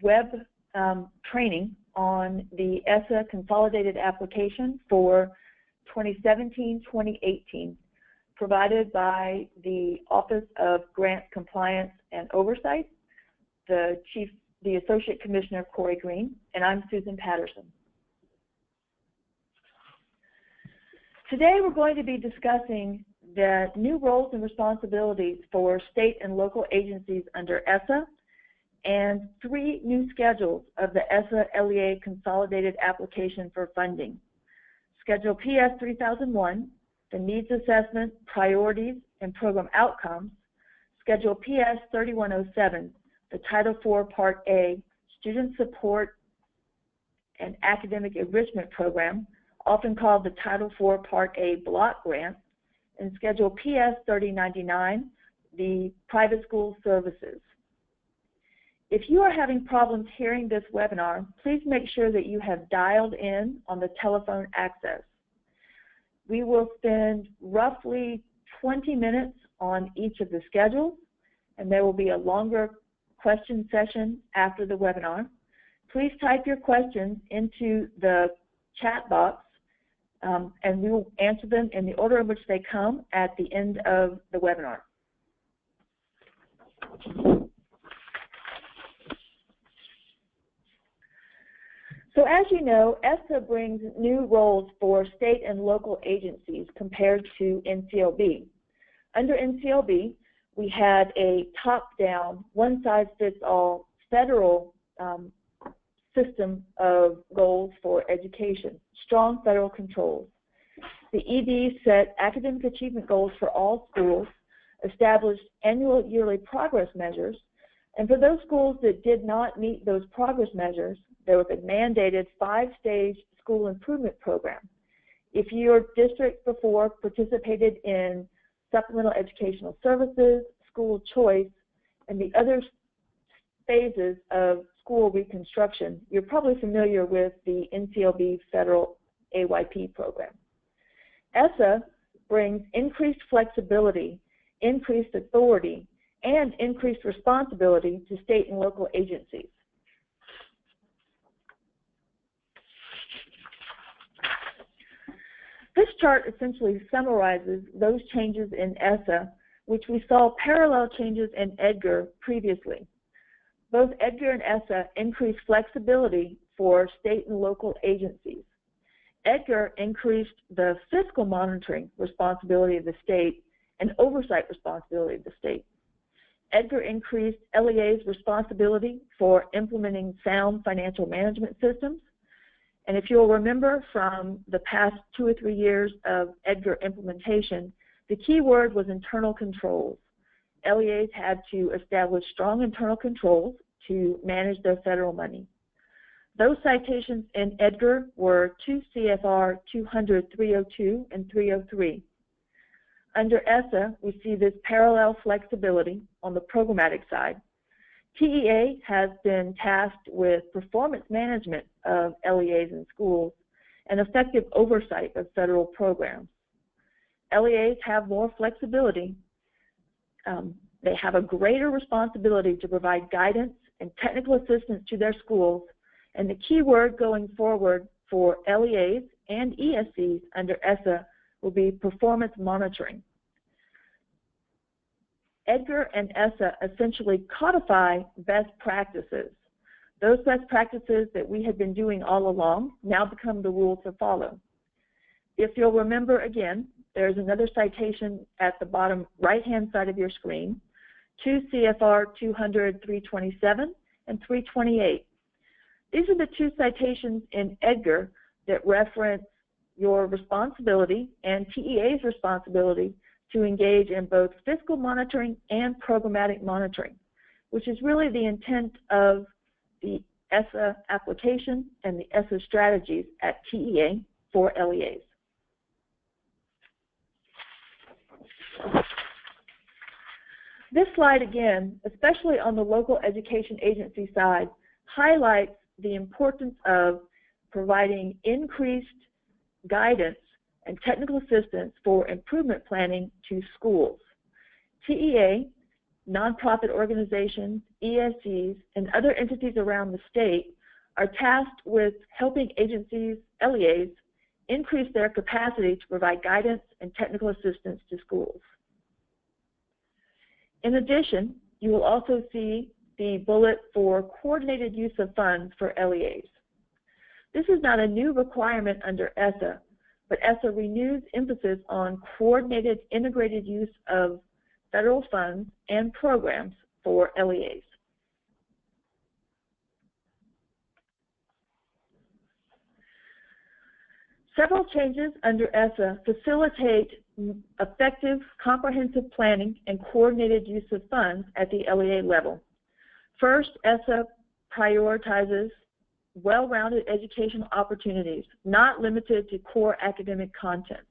web training on the ESSA Consolidated application for 2017-2018, provided by the Office of Grant Compliance and Oversight, the Associate Commissioner Corey Green, and I'm Susan Patterson. Today we're going to be discussing the new roles and responsibilities for state and local agencies under ESSA and 3 new schedules of the ESSA LEA Consolidated application for funding. Schedule PS 3001, the Needs Assessment, Priorities, and Program Outcomes. Schedule PS 3107, the Title IV Part A, Student Support and Academic Enrichment Program, often called the Title IV Part A Block Grant, and Schedule PS 3099, the Private School Services. If you are having problems hearing this webinar, please make sure that you have dialed in on the telephone access. We will spend roughly 20 minutes on each of the schedules, and there will be a longer question session after the webinar. Please type your questions into the chat box, and we will answer them in the order in which they come at the end of the webinar. So as you know, ESSA brings new roles for state and local agencies compared to NCLB. Under NCLB, we had a top-down, one-size-fits-all federal system of goals for education, strong federal controls. The ED set academic achievement goals for all schools, established annual yearly progress measures, and for those schools that did not meet those progress measures, there was a mandated 5-stage school improvement program. If your district before participated in supplemental educational services, school choice, and the other phases of school reconstruction, you're probably familiar with the NCLB federal AYP program. ESSA brings increased flexibility, increased authority, and increased responsibility to state and local agencies. This chart essentially summarizes those changes in ESSA, which we saw parallel changes in EDGAR previously. Both EDGAR and ESSA increased flexibility for state and local agencies. EDGAR increased the fiscal monitoring responsibility of the state and oversight responsibility of the state. EDGAR increased LEA's responsibility for implementing sound financial management systems. And if you'll remember from the past 2 or 3 years of EDGAR implementation, the key word was internal controls. LEAs had to establish strong internal controls to manage their federal money. Those citations in EDGAR were 2 CFR 200-302 and 303. Under ESSA, we see this parallel flexibility on the programmatic side. TEA has been tasked with performance management of LEAs in schools and effective oversight of federal programs. LEAs have more flexibility. They have a greater responsibility to provide guidance and technical assistance to their schools, and the key word going forward for LEAs and ESCs under ESSA will be performance monitoring. EDGAR and ESSA essentially codify best practices. Those best practices that we had been doing all along now become the rule to follow. If you'll remember again, there's another citation at the bottom right-hand side of your screen, 2 CFR 200-327 and 328. These are the 2 citations in EDGAR that reference your responsibility and TEA's responsibility to engage in both fiscal monitoring and programmatic monitoring, which is really the intent of the ESSA application and the ESSA strategies at TEA for LEAs. This slide again, especially on the local education agency side, highlights the importance of providing increased guidance and technical assistance for improvement planning to schools. TEA, nonprofit organizations, ESCs, and other entities around the state are tasked with helping agencies, LEAs, increase their capacity to provide guidance and technical assistance to schools. In addition, you will also see the bullet for coordinated use of funds for LEAs. This is not a new requirement under ESSA, but ESSA renews emphasis on coordinated, integrated use of federal funds and programs for LEAs. Several changes under ESSA facilitate effective, comprehensive planning and coordinated use of funds at the LEA level. First, ESSA prioritizes well-rounded educational opportunities, not limited to core academic content.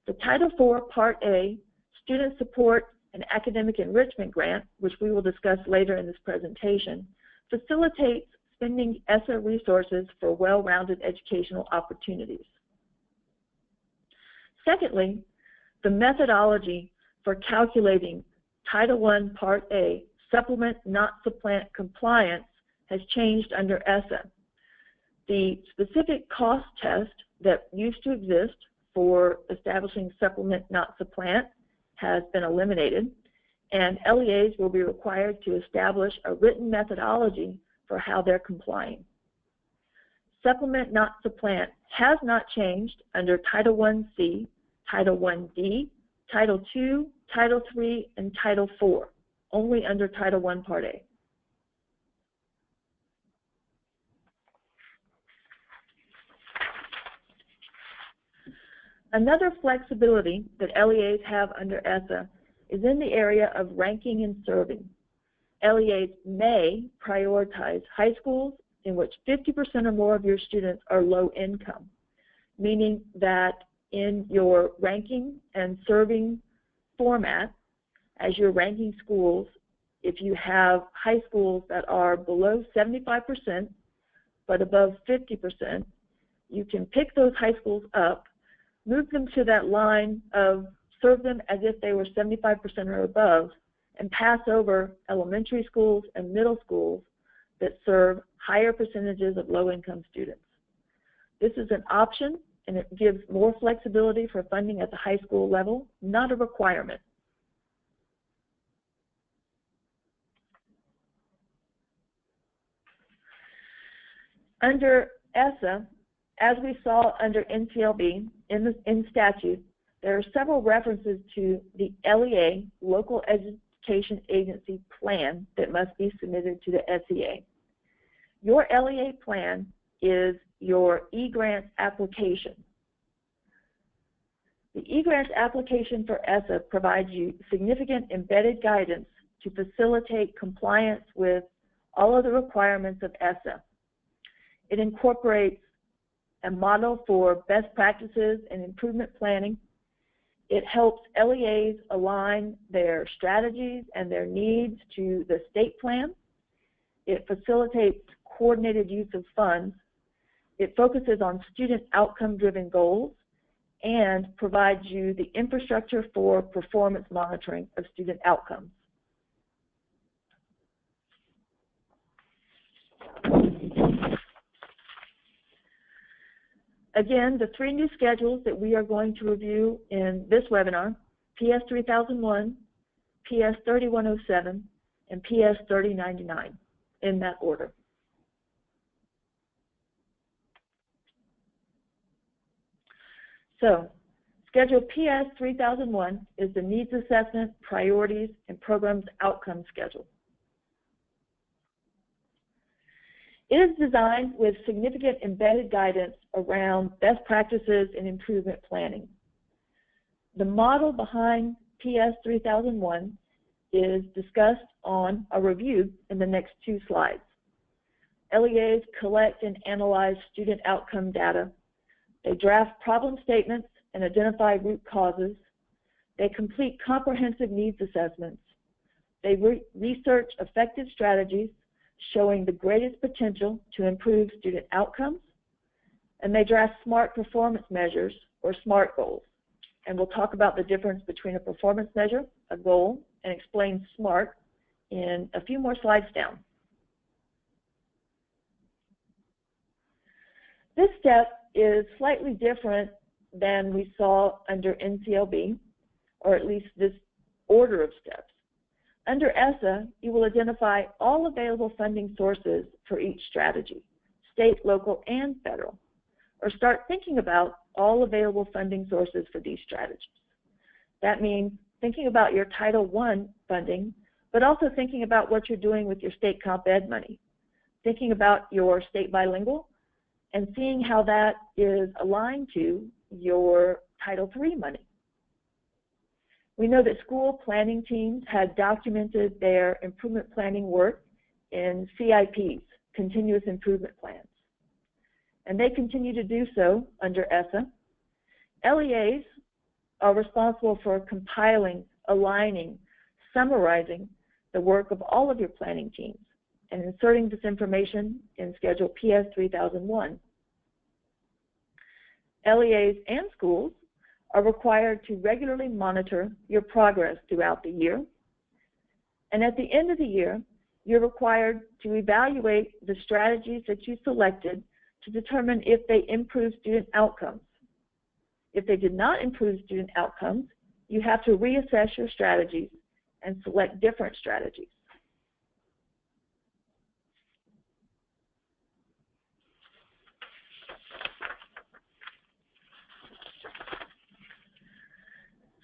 The Title IV Part A Student Support and Academic Enrichment Grant, which we will discuss later in this presentation, facilitates spending ESSA resources for well-rounded educational opportunities. Secondly, the methodology for calculating Title I Part A supplement, not supplant compliance has changed under ESSA. The specific cost test that used to exist for establishing supplement, not supplant has been eliminated, and LEAs will be required to establish a written methodology for how they're complying. Supplement, not supplant has not changed under Title I-C, Title I-D, Title II, Title III, and Title IV, only under Title I Part A. Another flexibility that LEAs have under ESSA is in the area of ranking and serving. LEAs may prioritize high schools in which 50% or more of your students are low income, meaning that in your ranking and serving format, as you're ranking schools, if you have high schools that are below 75% but above 50%, you can pick those high schools up, move them to that line of serve them as if they were 75% or above, and pass over elementary schools and middle schools that serve higher percentages of low-income students. This is an option, and it gives more flexibility for funding at the high school level, not a requirement. Under ESSA, as we saw under NCLB in statute, there are several references to the LEA, Local Education Agency Plan, that must be submitted to the SEA. Your LEA plan is your E-Grant application. The E-Grant application for ESSA provides you significant embedded guidance to facilitate compliance with all of the requirements of ESSA. It incorporates a model for best practices and improvement planning. It helps LEAs align their strategies and their needs to the state plan. It facilitates coordinated use of funds. It focuses on student outcome-driven goals and provides you the infrastructure for performance monitoring of student outcomes. Again, the three new schedules that we are going to review in this webinar, PS 3001, PS 3107, and PS 3099, in that order. So, Schedule PS 3001 is the Needs Assessment, Priorities, and Programs Outcome Schedule. It is designed with significant embedded guidance around best practices and improvement planning. The model behind PS 3001 is discussed on a review in the next two slides. LEAs collect and analyze student outcome data. They draft problem statements and identify root causes. They complete comprehensive needs assessments. They research effective strategies showing the greatest potential to improve student outcomes, and they draft SMART performance measures, or SMART goals. And we'll talk about the difference between a performance measure, a goal, and explain SMART in a few more slides down. This step is slightly different than we saw under NCLB, or at least this order of steps. Under ESSA, you will identify all available funding sources for each strategy, state, local, and federal, or start thinking about all available funding sources for these strategies. That means thinking about your Title I funding, but also thinking about what you're doing with your state comp ed money, thinking about your state bilingual, and seeing how that is aligned to your Title III money. We know that school planning teams had documented their improvement planning work in CIPs, continuous improvement plans, and they continue to do so under ESSA. LEAs are responsible for compiling, aligning, summarizing the work of all of your planning teams and inserting this information in Schedule PS 3001. LEAs and schools are required to regularly monitor your progress throughout the year. And at the end of the year, you're required to evaluate the strategies that you selected to determine if they improve student outcomes. If they did not improve student outcomes, you have to reassess your strategies and select different strategies.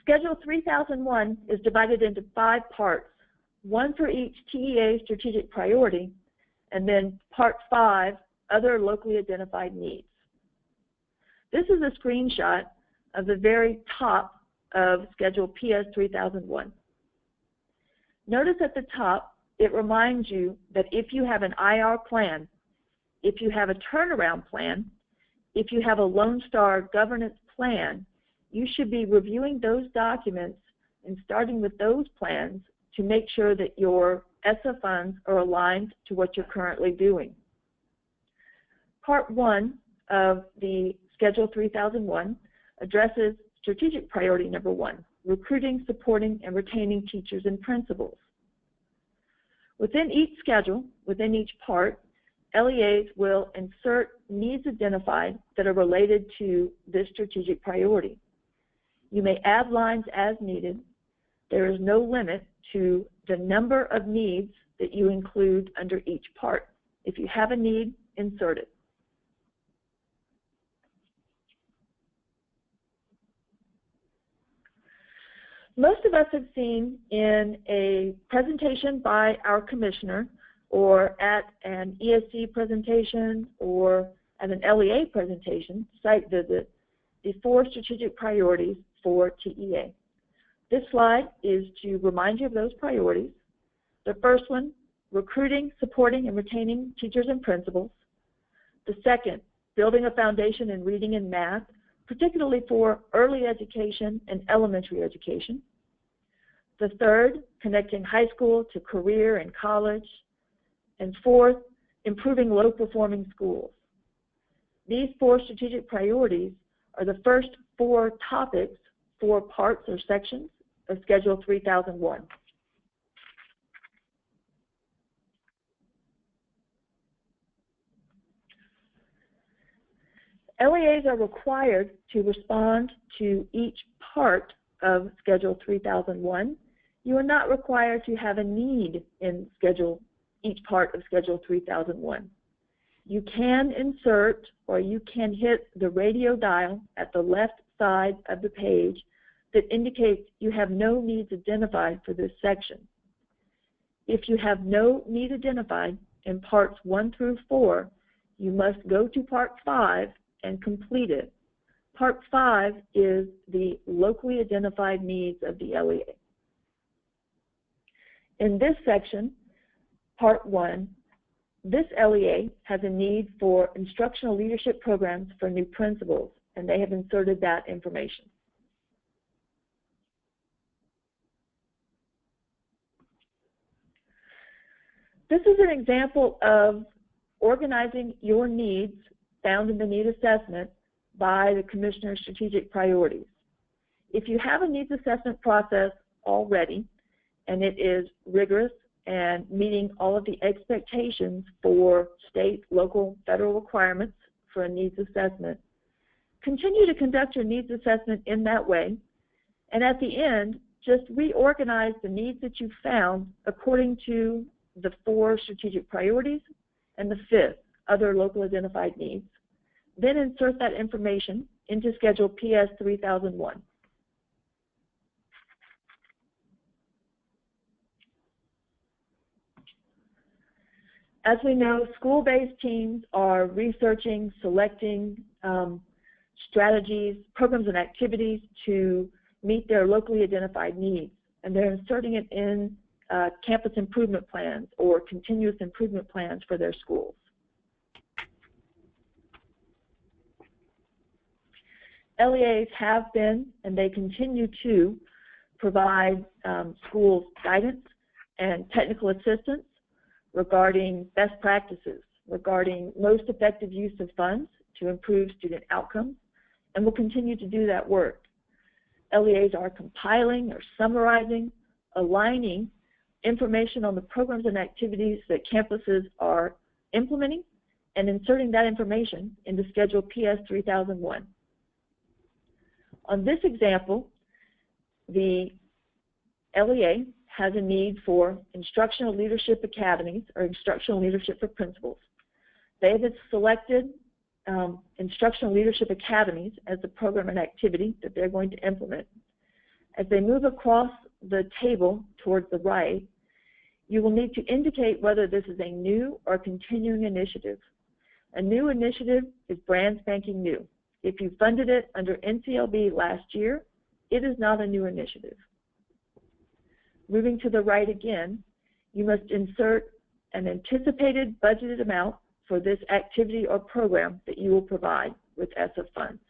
Schedule 3001 is divided into 5 parts, one for each TEA strategic priority, and then Part 5, other locally identified needs. This is a screenshot of the very top of Schedule PS 3001. Notice at the top, it reminds you that if you have an IR plan, if you have a turnaround plan, if you have a Lone Star governance plan, you should be reviewing those documents and starting with those plans to make sure that your ESSA funds are aligned to what you're currently doing. Part 1 of the Schedule 3001 addresses strategic priority number 1, recruiting, supporting, and retaining teachers and principals. Within each schedule, within each part, LEAs will insert needs identified that are related to this strategic priority. You may add lines as needed. There is no limit to the number of needs that you include under each part. If you have a need, insert it. Most of us have seen in a presentation by our commissioner or at an ESC presentation or at an LEA presentation, site visit, the 4 strategic priorities for TEA. This slide is to remind you of those priorities. The first one, recruiting, supporting, and retaining teachers and principals. The second, building a foundation in reading and math, particularly for early education and elementary education. The third, connecting high school to career and college. And fourth, improving low-performing schools. These 4 strategic priorities are the first 4 topics, 4 parts or sections of Schedule 3001. LEAs are required to respond to each part of Schedule 3001. You are not required to have a need in each part of Schedule 3001. You can insert or you can hit the radio dial at the left side of the page that indicates you have no needs identified for this section. If you have no need identified in parts 1 through 4, you must go to Part 5 and complete it. Part 5 is the locally identified needs of the LEA. In this section, Part 1, this LEA has a need for instructional leadership programs for new principals, and they have inserted that information. This is an example of organizing your needs found in the need assessment by the Commissioner's strategic priorities. If you have a needs assessment process already, and it is rigorous and meeting all of the expectations for state, local, federal requirements for a needs assessment. Continue to conduct your needs assessment in that way, and at the end, just reorganize the needs that you found according to the 4 strategic priorities and the 5th, other local identified needs. Then insert that information into Schedule PS 3001. As we know, school-based teams are researching, selecting strategies, programs, and activities to meet their locally identified needs, and they're inserting it in campus improvement plans or continuous improvement plans for their schools. LEAs have been, and they continue to, provide schools guidance and technical assistance regarding best practices, regarding most effective use of funds to improve student outcomes, and will continue to do that work. LEAs are compiling or summarizing, aligning information on the programs and activities that campuses are implementing, and inserting that information into Schedule PS 3001. On this example, the LEA has a need for instructional leadership academies or instructional leadership for principals. They have selected instructional leadership academies as the program and activity that they're going to implement. As they move across the table towards the right, you will need to indicate whether this is a new or continuing initiative. A new initiative is brand spanking new. If you funded it under NCLB last year, it is not a new initiative. Moving to the right again, you must insert an anticipated budgeted amount for this activity or program that you will provide with ESSA funds.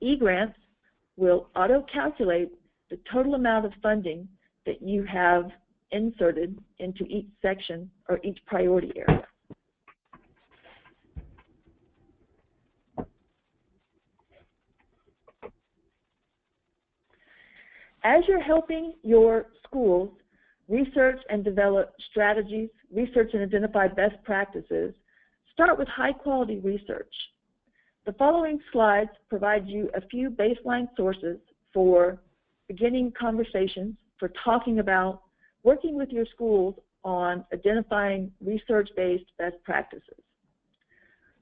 eGrants will auto-calculate the total amount of funding that you have inserted into each section or each priority area. As you're helping your schools research and develop strategies, research and identify best practices, start with high-quality research. The following slides provide you a few baseline sources for beginning conversations, for talking about working with your schools on identifying research-based best practices.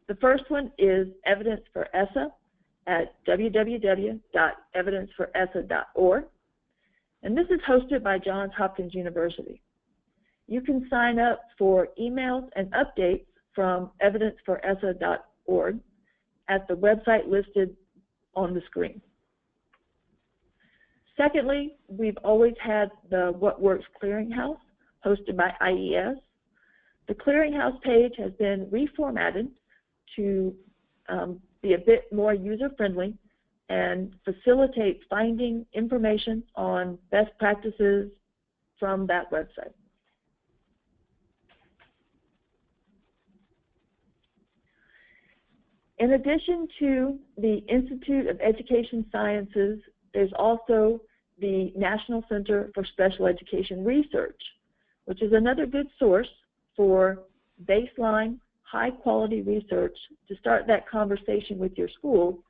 The first one is Evidence for ESSA at www.evidenceforessa.org. And this is hosted by Johns Hopkins University. You can sign up for emails and updates from evidenceforessa.org at the website listed on the screen. Secondly, we've always had the What Works Clearinghouse, hosted by IES. The Clearinghouse page has been reformatted to be a bit more user-friendly and facilitate finding information on best practices from that website. In addition to the Institute of Education Sciences, there's also the National Center for Special Education Research, which is another good source for baseline, high-quality research to start that conversation with your school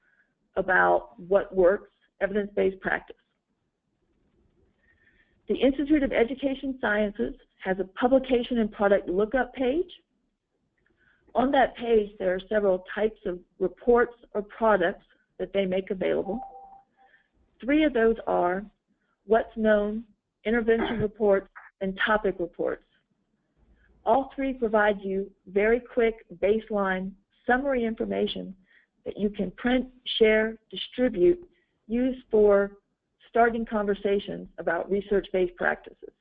about what works, evidence-based practice. The Institute of Education Sciences has a publication and product lookup page. On that page, there are several types of reports or products that they make available. 3 of those are What's Known, Intervention Reports, and Topic Reports. All 3 provide you very quick baseline summary information that you can print, share, distribute, use for starting conversations about research-based practices.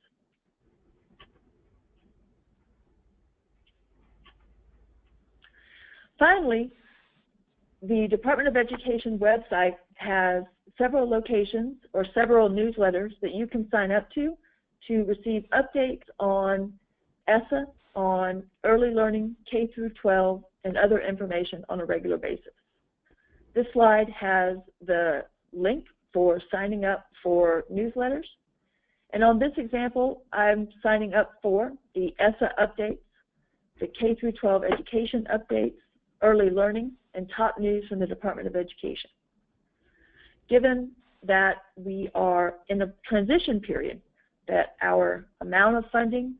Finally, the Department of Education website has several locations or several newsletters that you can sign up to receive updates on ESSA, on early learning, K through 12, and other information on a regular basis. This slide has the link for signing up for newsletters, And on this example, I'm signing up for the ESSA updates, the K-12 education updates, early learning, and top news from the Department of Education. Given that we are in a transition period, that our amount of funding,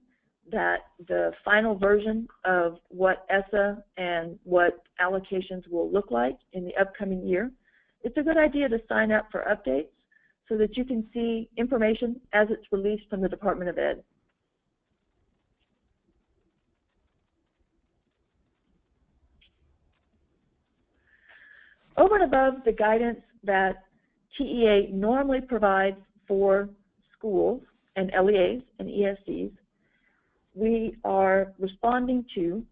that the final version of what ESSA and what allocations will look like in the upcoming year, it's a good idea to sign up for updates so that you can see information as it's released from the Department of Ed. Over and above the guidance that TEA normally provides for schools and LEAs and ESCs, we are responding to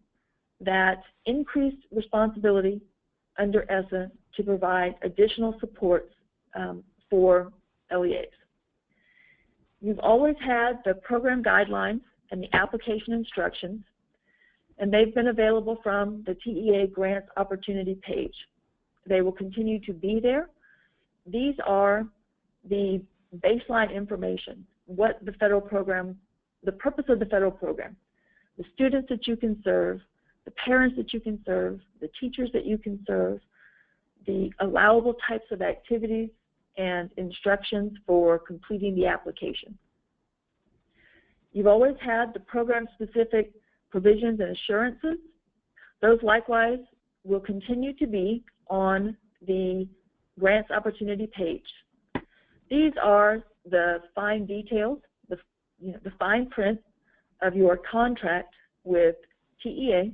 that increased responsibility under ESSA to provide additional supports for LEAs. You've always had the program guidelines and the application instructions, and they've been available from the TEA Grants Opportunity page. They will continue to be there. These are the baseline information, what the federal program, the purpose of the federal program, the students that you can serve, the parents that you can serve, the teachers that you can serve, the allowable types of activities and instructions for completing the application. You've always had the program-specific provisions and assurances. Those likewise will continue to be on the Grants Opportunity page. These are the fine details, the fine print of your contract with TEA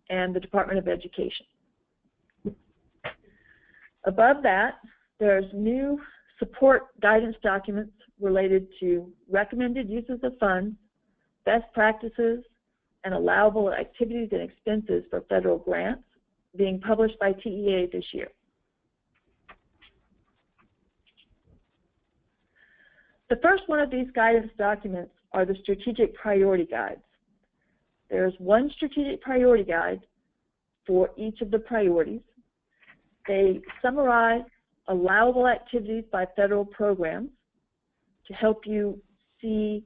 and the Department of Education. Above that, there's new support guidance documents related to recommended uses of funds, best practices, and allowable activities and expenses for federal grants being published by TEA this year. The first one of these guidance documents are the strategic priority guides. There's one strategic priority guide for each of the priorities. They summarize allowable activities by federal programs to help you see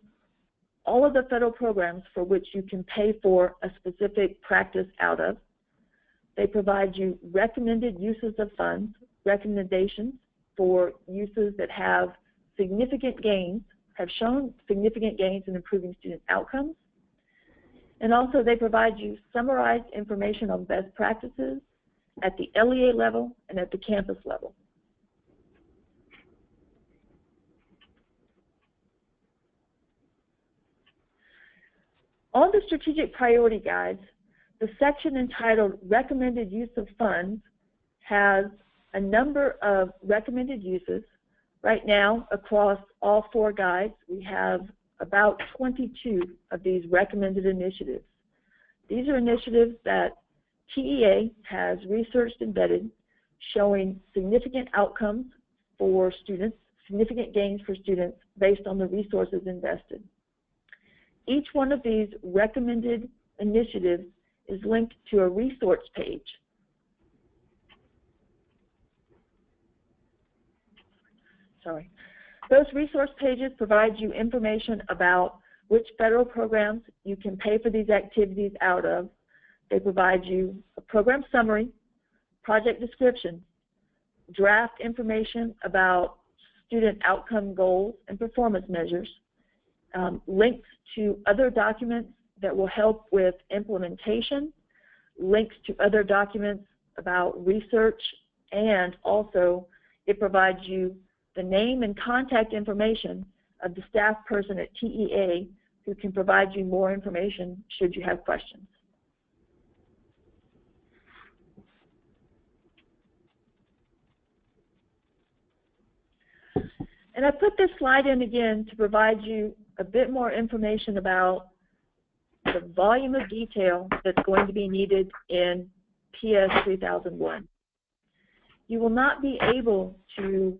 all of the federal programs for which you can pay for a specific practice out of. They provide you recommended uses of funds, recommendations for uses that have significant gains, have shown significant gains in improving student outcomes. And also they provide you summarized information on best practices at the LEA level and at the campus level. On the strategic priority guides, the section entitled Recommended Use of Funds has a number of recommended uses. Right now, across all four guides, we have about 22 of these recommended initiatives. These are initiatives that TEA has researched and vetted, showing significant outcomes for students, significant gains for students based on the resources invested. Each one of these recommended initiatives is linked to a resource page. Sorry. Those resource pages provide you information about which federal programs you can pay for these activities out of. They provide you a program summary, project description, draft information about student outcome goals and performance measures, links to other documents that will help with implementation, links to other documents about research, and also it provides you the name and contact information of the staff person at TEA who can provide you more information should you have questions. And I put this slide in again to provide you a bit more information about the volume of detail that's going to be needed in PS 3001. You will not be able to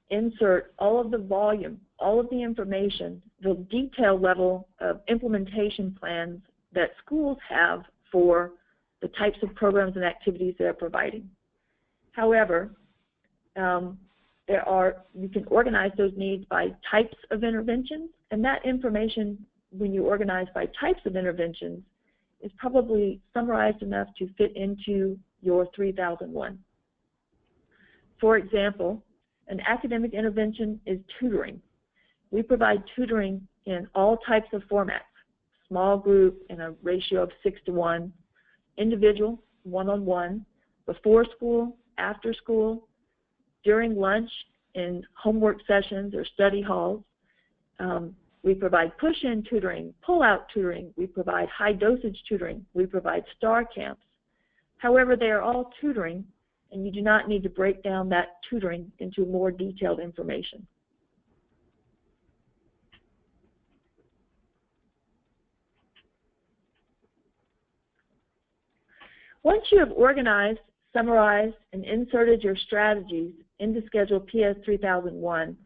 insert all of the volume, all of the information, the detail level of implementation plans that schools have for the types of programs and activities they're providing. However, you can organize those needs by types of interventions, and that information, when you organize by types of interventions, is probably summarized enough to fit into your 3001. For example, an academic intervention is tutoring. We provide tutoring in all types of formats: small group in a ratio of 6:1, individual, one-on-one, before school, after school, during lunch, in homework sessions or study halls. We provide push-in tutoring, pull-out tutoring. We provide high-dosage tutoring. We provide STAR camps. However, they are all tutoring, and you do not need to break down that tutoring into more detailed information. Once you have organized, summarized, and inserted your strategies into Schedule PS 3001,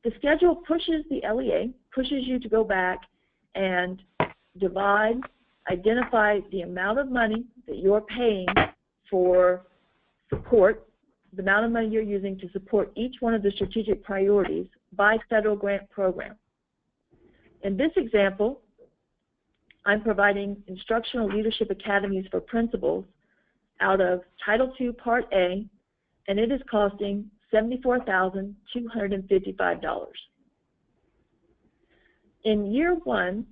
the schedule pushes the LEA, pushes you to go back and divide, identify the amount of money that you're paying for support, the amount of money you're using to support each one of the strategic priorities by federal grant program. In this example, I'm providing instructional leadership academies for principals out of Title II Part A, and it is costing $74,255. In year one,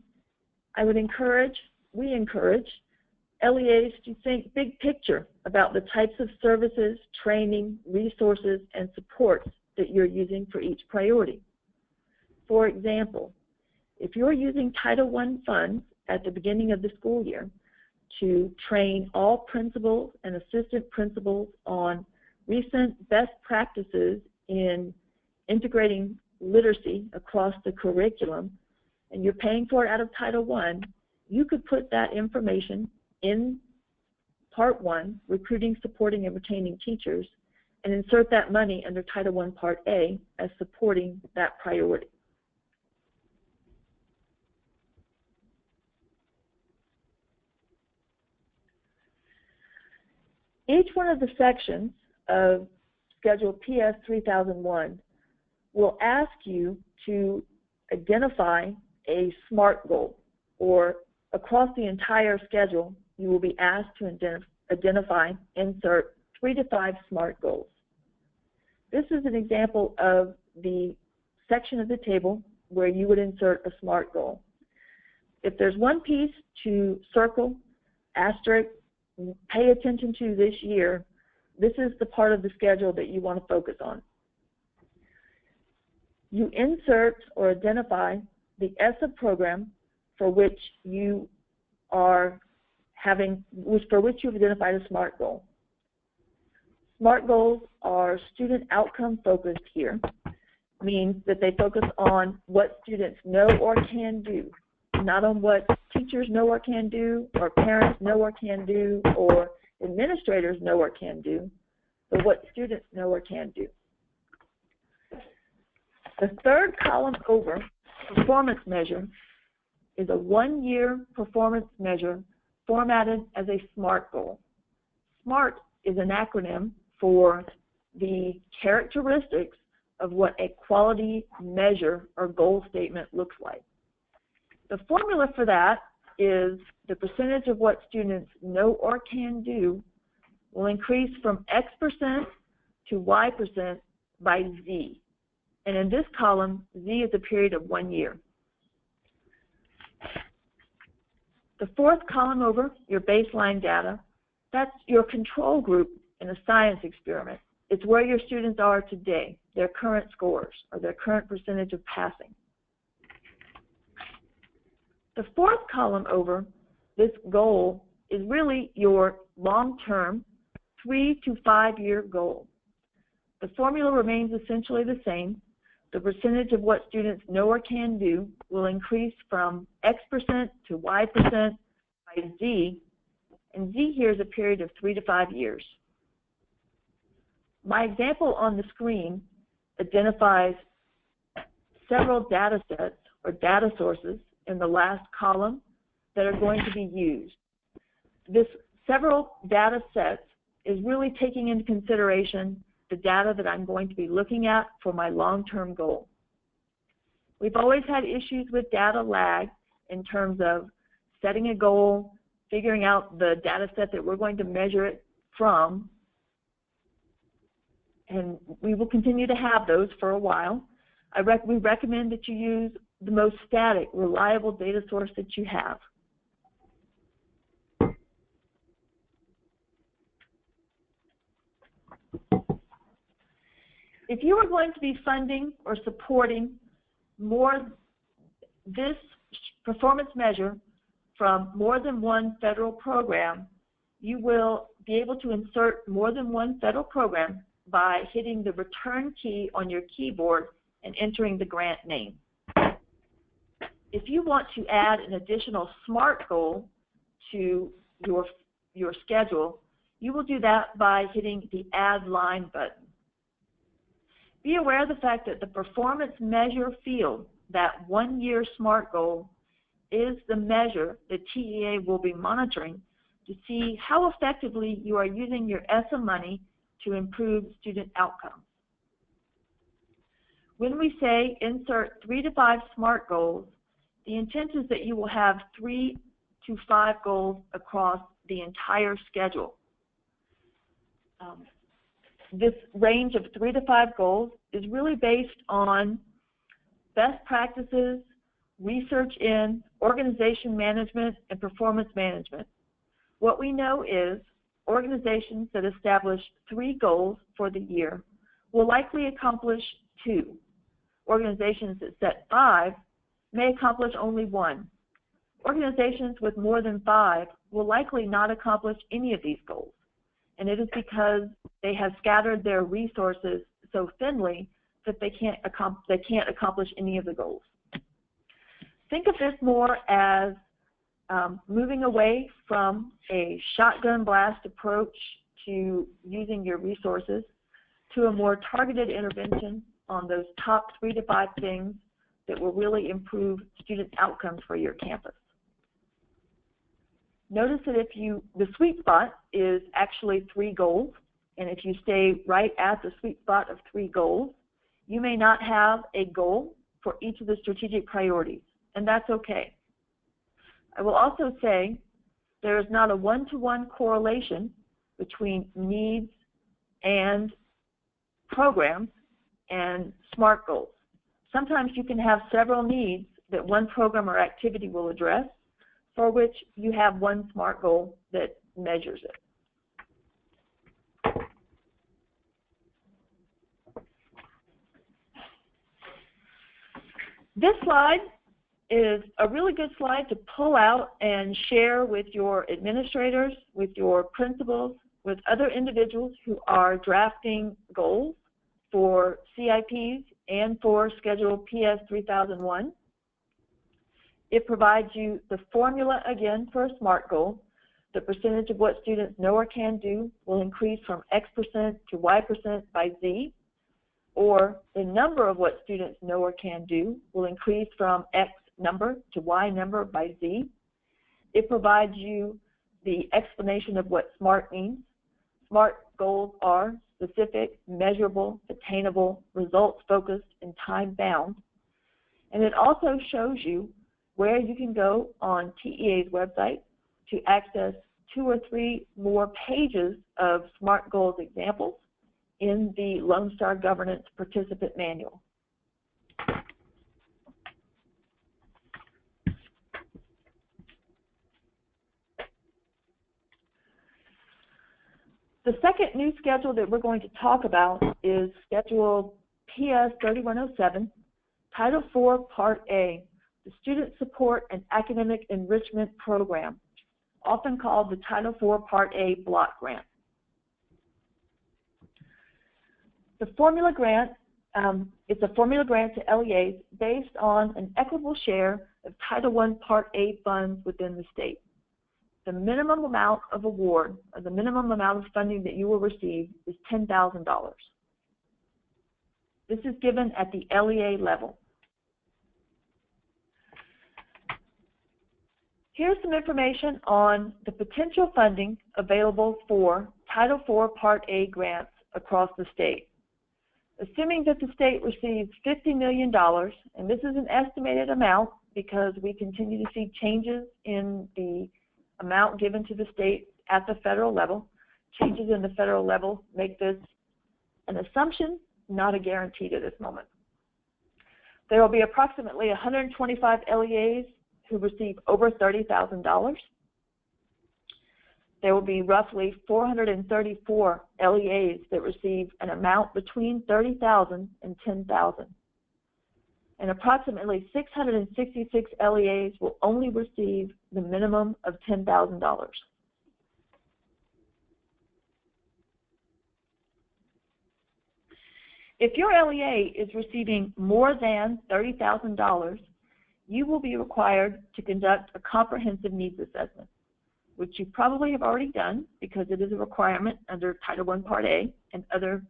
we encourage LEAs to think big picture about the types of services, training, resources, and supports that you're using for each priority. For example, if you're using Title I funds at the beginning of the school year to train all principals and assistant principals on recent best practices in integrating literacy across the curriculum, and you're paying for it out of Title I, you could put that information in Part 1, recruiting, supporting, and retaining teachers, and insert that money under Title I Part A as supporting that priority. Each one of the sections of Schedule PS 3001 will ask you to identify a SMART goal, or across the entire schedule, you will be asked to insert 3 to 5 SMART goals. This is an example of the section of the table where you would insert a SMART goal. If there's one piece to circle, asterisk, pay attention to this year, this is the part of the schedule that you want to focus on. You insert or identify the ESSA program for which you are you've identified a SMART goal. SMART goals are student outcome focused here, means that they focus on what students know or can do, not on what teachers know or can do, or parents know or can do, or administrators know or can do, but what students know or can do. The third column over, performance measure, is a one-year performance measure formatted as a SMART goal. SMART is an acronym for the characteristics of what a quality measure or goal statement looks like. The formula for that is the percentage of what students know or can do will increase from X% to Y% by Z. And in this column, Z is a period of 1 year. The fourth column over, your baseline data, that's your control group in a science experiment. It's where your students are today, their current scores, or their current percentage of passing. The fourth column over, this goal, is really your long-term 3 to 5 year goal. The formula remains essentially the same. The percentage of what students know or can do will increase from X% to Y% by Z, and Z here is a period of 3 to 5 years. My example on the screen identifies several data sets or data sources in the last column that are going to be used. This several data sets is really taking into consideration the data that I'm going to be looking at for my long-term goal. We've always had issues with data lag in terms of setting a goal, figuring out the data set that we're going to measure it from, and we will continue to have those for a while. We recommend that you use the most static, reliable data source that you have. If you are going to be funding or supporting this performance measure from more than one federal program, you will be able to insert more than one federal program by hitting the return key on your keyboard and entering the grant name. If you want to add an additional SMART goal to your schedule, you will do that by hitting the Add Line button. Be aware of the fact that the performance measure field, that one-year SMART goal, is the measure the TEA will be monitoring to see how effectively you are using your ESSA money to improve student outcomes. When we say insert 3 to 5 SMART goals, the intent is that you will have 3 to 5 goals across the entire schedule. This range of 3 to 5 goals is really based on best practices, research in organization management and performance management. What we know is organizations that establish 3 goals for the year will likely accomplish 2. Organizations that set 5 may accomplish only 1. Organizations with more than 5 will likely not accomplish any of these goals, and it is because they have scattered their resources so thinly that they can't accomplish any of the goals. Think of this more as moving away from a shotgun blast approach to using your resources to a more targeted intervention on those top 3 to 5 things that will really improve student outcomes for your campus. Notice that the sweet spot is actually 3 goals, and if you stay right at the sweet spot of 3 goals, you may not have a goal for each of the strategic priorities, and that's okay. I will also say there is not a one-to-one correlation between needs and programs and SMART goals. Sometimes you can have several needs that one program or activity will address, for which you have one SMART goal that measures it. This slide is a really good slide to pull out and share with your administrators, with your principals, with other individuals who are drafting goals for CIPs and for Schedule PS 3001. It provides you the formula again for a SMART goal. The percentage of what students know or can do will increase from X% to Y% by Z, or the number of what students know or can do will increase from X number to Y number by Z. It provides you the explanation of what SMART means. SMART goals are specific, measurable, attainable, results-focused, and time-bound. And it also shows you where you can go on TEA's website to access 2 or 3 more pages of SMART goals examples in the Lone Star Governance Participant Manual. The second new schedule that we're going to talk about is Schedule PS 3107, Title IV, Part A, the Student Support and Academic Enrichment Program, often called the Title IV, Part A Block Grant. The formula grant, it's a formula grant to LEAs based on an equitable share of Title I, Part A funds within the state. The minimum amount of award, or the minimum amount of funding that you will receive, is $10,000. This is given at the LEA level. Here's some information on the potential funding available for Title IV Part A grants across the state. Assuming that the state receives $50 million, and this is an estimated amount because we continue to see changes in the amount given to the state at the federal level. Changes in the federal level make this an assumption, not a guarantee to this moment. There will be approximately 125 LEAs who receive over $30,000. There will be roughly 434 LEAs that receive an amount between $30,000 and $10,000. And approximately 666 LEAs will only receive the minimum of $10,000. If your LEA is receiving more than $30,000, you will be required to conduct a comprehensive needs assessment, which you probably have already done because it is a requirement under Title I Part A and other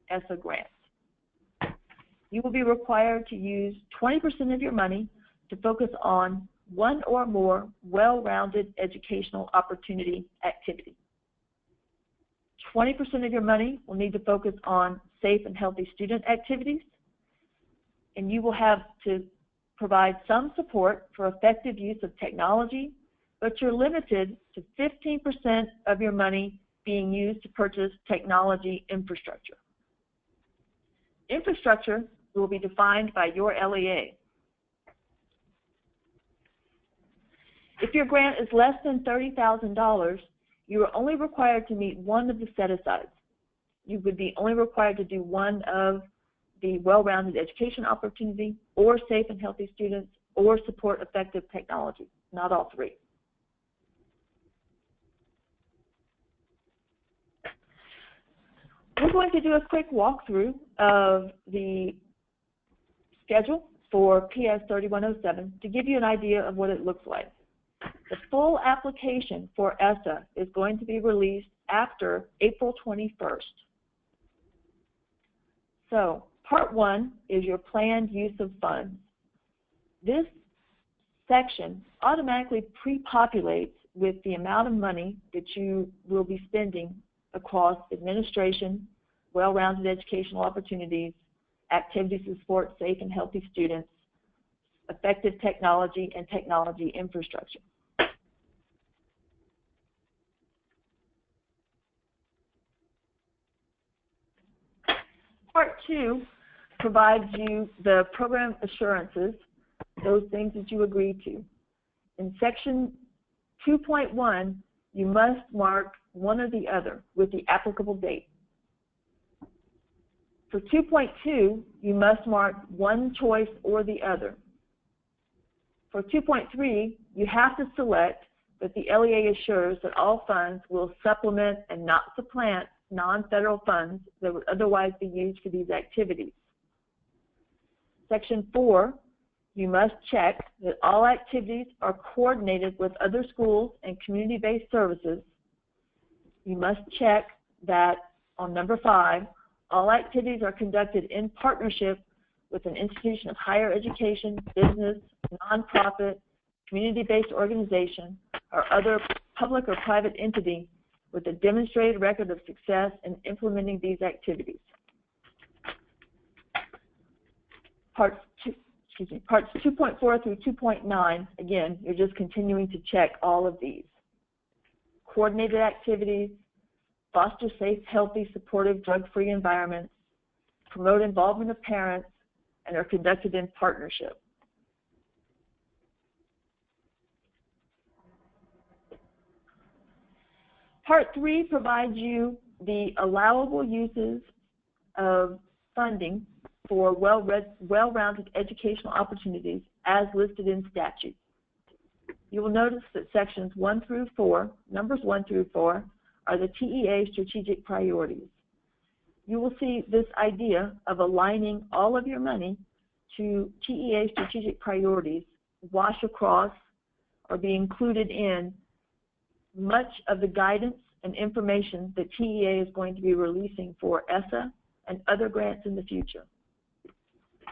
ESSA grants. You will be required to use 20% of your money to focus on one or more well-rounded educational opportunity activities. 20% of your money will need to focus on safe and healthy student activities, and you will have to provide some support for effective use of technology, but you're limited to 15% of your money being used to purchase technology infrastructure. Infrastructure will be defined by your LEA. If your grant is less than $30,000, you are only required to meet one of the set-asides. You would be only required to do one of the well-rounded education opportunity, or safe and healthy students, or support effective technology, not all three. We're going to do a quick walkthrough of the schedule for PS 3107 to give you an idea of what it looks like. The full application for ESSA is going to be released after April 21st. So, Part 1 is your planned use of funds. This section automatically pre-populates with the amount of money that you will be spending across administration, well-rounded educational opportunities, activities to support safe and healthy students, effective technology, and technology infrastructure. Part 2 provides you the program assurances, those things that you agreed to. In Section 2.1, you must mark one or the other with the applicable date. For 2.2, you must mark one choice or the other. For 2.3, you have to select that the LEA assures that all funds will supplement and not supplant non-federal funds that would otherwise be used for these activities. Section 4, you must check that all activities are coordinated with other schools and community-based services. You must check that on number 5, all activities are conducted in partnership with an institution of higher education, business, nonprofit, community-based organization, or other public or private entity with a demonstrated record of success in implementing these activities. Parts 2.4 through 2.9, again, you're just continuing to check all of these. Coordinated activities, foster safe, healthy, supportive, drug-free environments, promote involvement of parents, and are conducted in partnership. Part 3 provides you the allowable uses of funding for well-rounded educational opportunities as listed in statute. You will notice that sections 1 through 4, numbers 1 through 4, are the TEA strategic priorities. You will see this idea of aligning all of your money to TEA strategic priorities wash across or be included in much of the guidance and information that TEA is going to be releasing for ESSA and other grants in the future.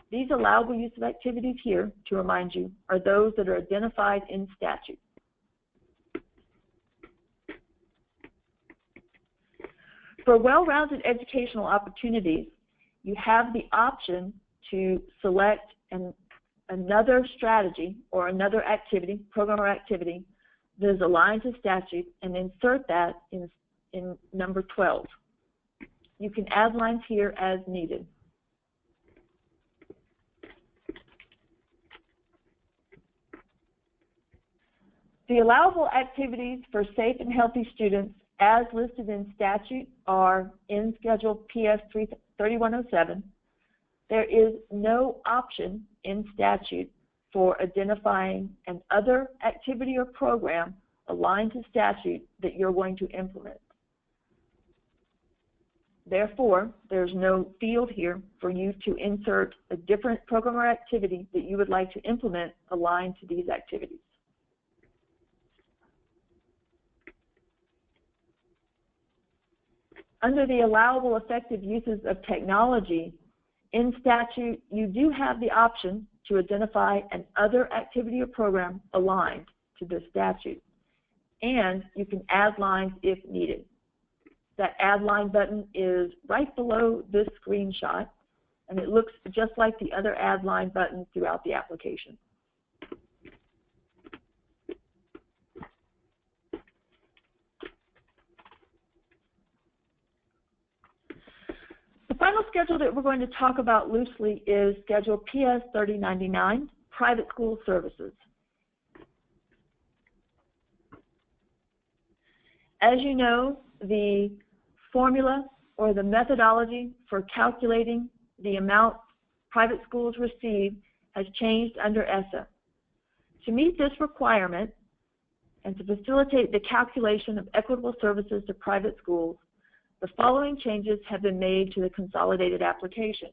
These allowable use of activities here, to remind you, are those that are identified in statute. For well-rounded educational opportunities, you have the option to select another strategy or another activity, program or activity, that is aligned to statute and insert that in number 12. You can add lines here as needed. The allowable activities for safe and healthy students as listed in statute are in Schedule PS 3107. There is no option in statute for identifying an other activity or program aligned to statute that you're going to implement. Therefore, there's no field here for you to insert a different program or activity that you would like to implement aligned to these activities. Under the allowable effective uses of technology, in statute, you do have the option to identify an other activity or program aligned to this statute, and you can add lines if needed. That add line button is right below this screenshot, and it looks just like the other add line buttons throughout the application. The final schedule that we're going to talk about loosely is Schedule PS 3099, Private School Services. As you know, the formula or the methodology for calculating the amount private schools receive has changed under ESSA. To meet this requirement and to facilitate the calculation of equitable services to private schools, the following changes have been made to the consolidated application.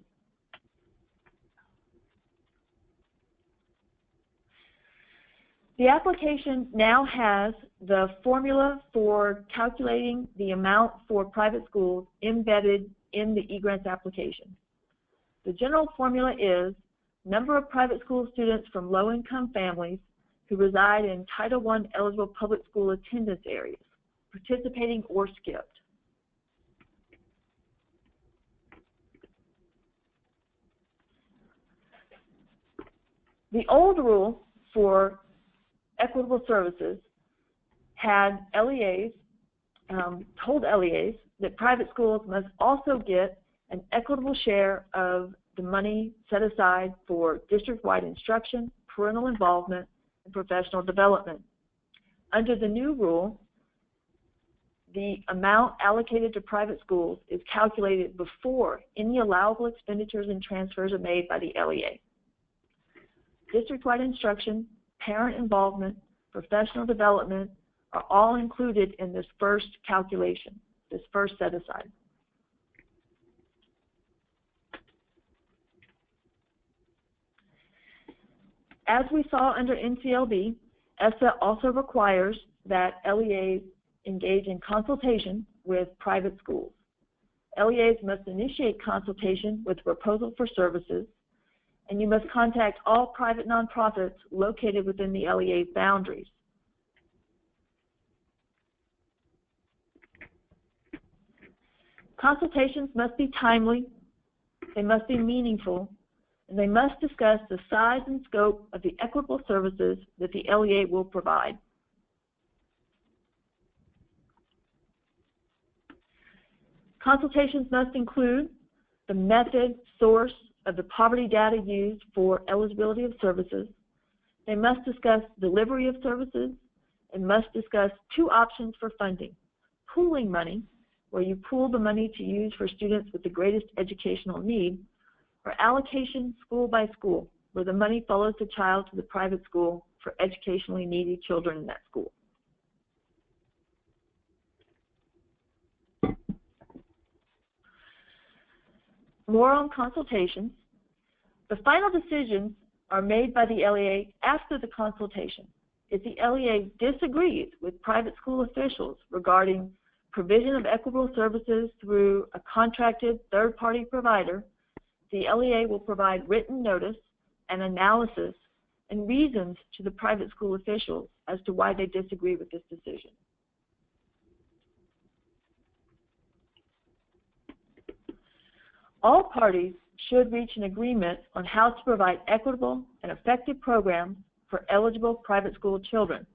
The application now has the formula for calculating the amount for private schools embedded in the eGrants application. The general formula is number of private school students from low-income families who reside in Title I eligible public school attendance areas, participating or skipped. The old rule for equitable services had LEAs, told LEAs that private schools must also get an equitable share of the money set aside for district-wide instruction, parental involvement, and professional development. Under the new rule, the amount allocated to private schools is calculated before any allowable expenditures and transfers are made by the LEA. District-wide instruction, parent involvement, professional development are all included in this first calculation, this first set-aside. As we saw under NCLB, ESSA also requires that LEAs engage in consultation with private schools. LEAs must initiate consultation with proposal for services, and you must contact all private nonprofits located within the LEA's boundaries. Consultations must be timely, they must be meaningful, and they must discuss the size and scope of the equitable services that the LEA will provide. Consultations must include the method, source of the poverty data used for eligibility of services. They must discuss delivery of services and must discuss two options for funding: pooling money, where you pool the money to use for students with the greatest educational need, or allocation school by school, where the money follows the child to the private school for educationally needy children in that school. More on consultations. The final decisions are made by the LEA after the consultation. If the LEA disagrees with private school officials regarding provision of equitable services through a contracted third-party provider, the LEA will provide written notice and analysis and reasons to the private school officials as to why they disagree with this decision. All parties should reach an agreement on how to provide equitable and effective programs for eligible private school children.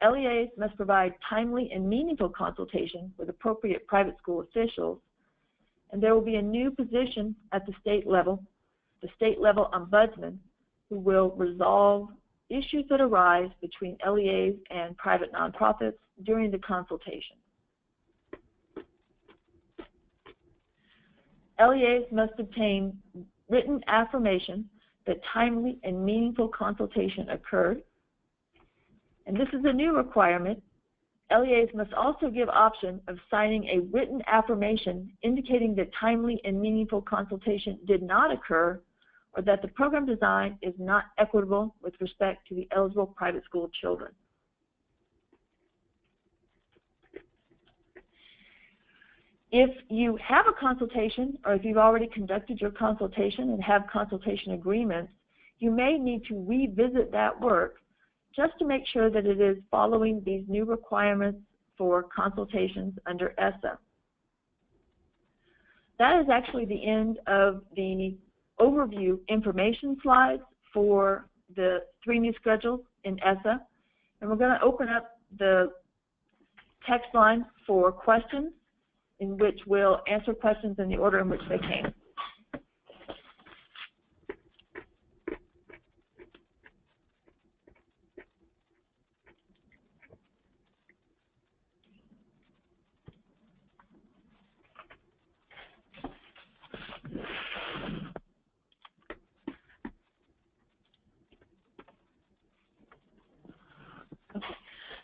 LEAs must provide timely and meaningful consultation with appropriate private school officials, and there will be a new position at the state level ombudsman, who will resolve issues that arise between LEAs and private nonprofits during the consultation. LEAs must obtain written affirmation that timely and meaningful consultation occurred. And this is a new requirement. LEAs must also give option of signing a written affirmation indicating that timely and meaningful consultation did not occur, or that the program design is not equitable with respect to the eligible private school children. If you have a consultation, or if you've already conducted your consultation and have consultation agreements, you may need to revisit that work just to make sure that it is following these new requirements for consultations under ESSA. That is actually the end of the overview information slides for the 3 new schedules in ESSA. And we're going to open up the text line for questions, in which we'll answer questions in the order in which they came.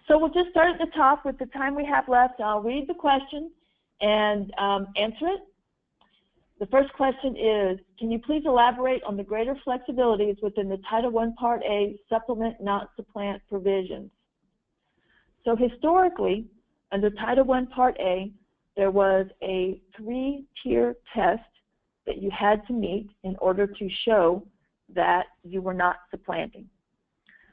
So we'll just start at the top with the time we have left. I'll read the question and answer it. The first question is, can you please elaborate on the greater flexibilities within the Title I Part A supplement not supplant provisions? So historically, under Title I Part A, there was a 3-tier test that you had to meet in order to show that you were not supplanting.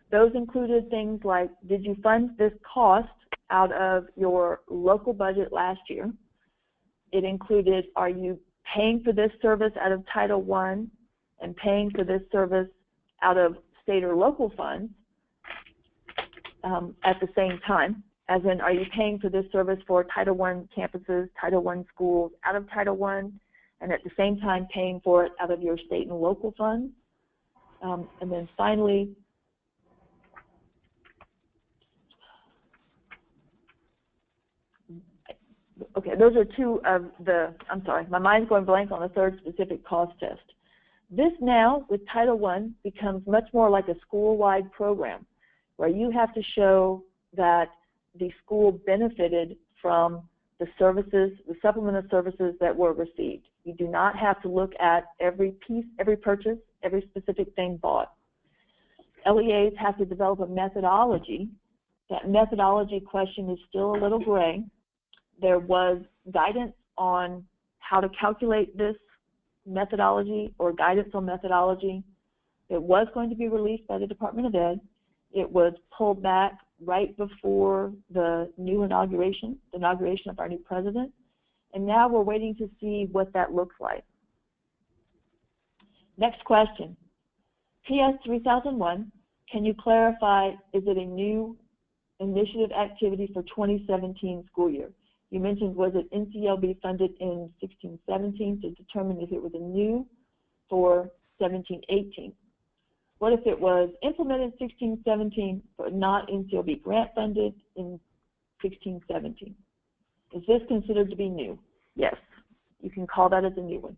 Those included things like, did you fund this cost out of your local budget last year? It included, are you paying for this service out of Title I and paying for this service out of state or local funds at the same time? As in, are you paying for this service for Title I campuses, Title I schools out of Title I, and at the same time paying for it out of your state and local funds? And then finally, okay, those are 2 of the, I'm sorry, my mind's going blank on the 3rd specific cost test. This now, with Title I, becomes much more like a school-wide program where you have to show that the school benefited from the services, the supplement of services that were received. You do not have to look at every piece, every purchase, every specific thing bought. LEAs have to develop a methodology. That methodology question is still a little gray. There was guidance on how to calculate this methodology, or guidance on methodology. It was going to be released by the Department of Ed. It was pulled back right before the new inauguration, the inauguration of our new president. And now we're waiting to see what that looks like. Next question. PS 3001, can you clarify, is it a new initiative activity for 2017 school year? You mentioned, was it NCLB funded in 16-17 to determine if it was a new for 17-18? What if it was implemented 16-17 but not NCLB grant funded in 16-17? Is this considered to be new? Yes, you can call that as a new one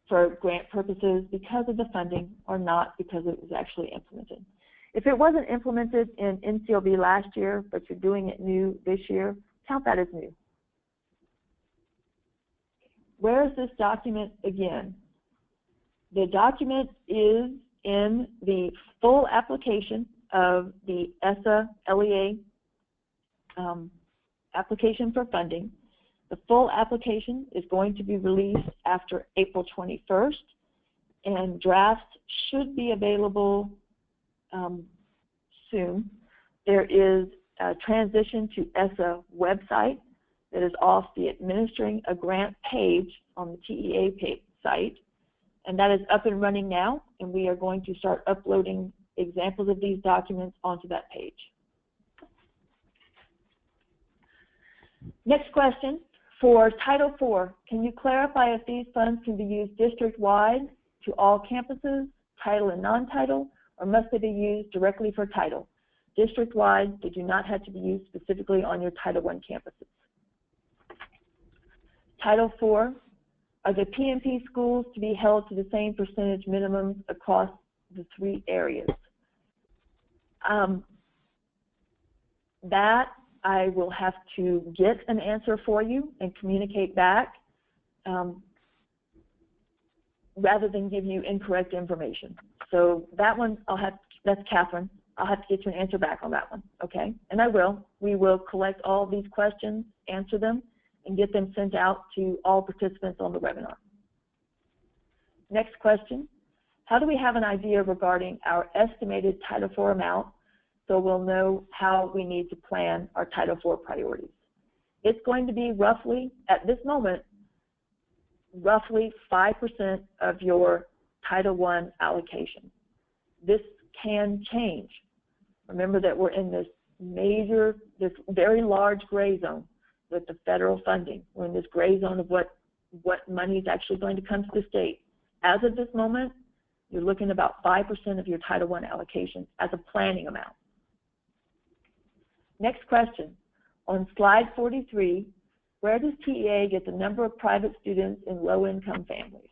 for grant purposes because of the funding, or not because it was actually implemented. If it wasn't implemented in NCLB last year, but you're doing it new this year, count that as new. Where is this document again? The document is in the full application of the ESSA LEA application for funding. The full application is going to be released after April 21st, and drafts should be available soon. There is a transition to ESSA website that is off the administering a grant page on the TEA site, and that is up and running now, and we are going to start uploading examples of these documents onto that page. Next question, for Title IV, can you clarify if these funds can be used district-wide to all campuses, title and non-title, or must they be used directly for title? District-wide, they do not have to be used specifically on your Title I campuses. Title IV, are the PMP schools to be held to the same percentage minimums across the 3 areas? That I will have to get an answer for you and communicate back rather than give you incorrect information. So that one, that's Catherine. I'll have to get you an answer back on that one, okay? And I will. We will collect all these questions, answer them, and get them sent out to all participants on the webinar. Next question, how do we have an idea regarding our estimated Title IV amount so we'll know how we need to plan our Title IV priorities? It's going to be roughly, at this moment, roughly 5% of your Title I allocation. This can change. Remember that we're in this very large gray zone with the federal funding. We're in this gray zone of what money is actually going to come to the state. As of this moment, you're looking at about 5% of your Title I allocation as a planning amount. Next question, on slide 43, where does TEA get the number of private students in low-income families?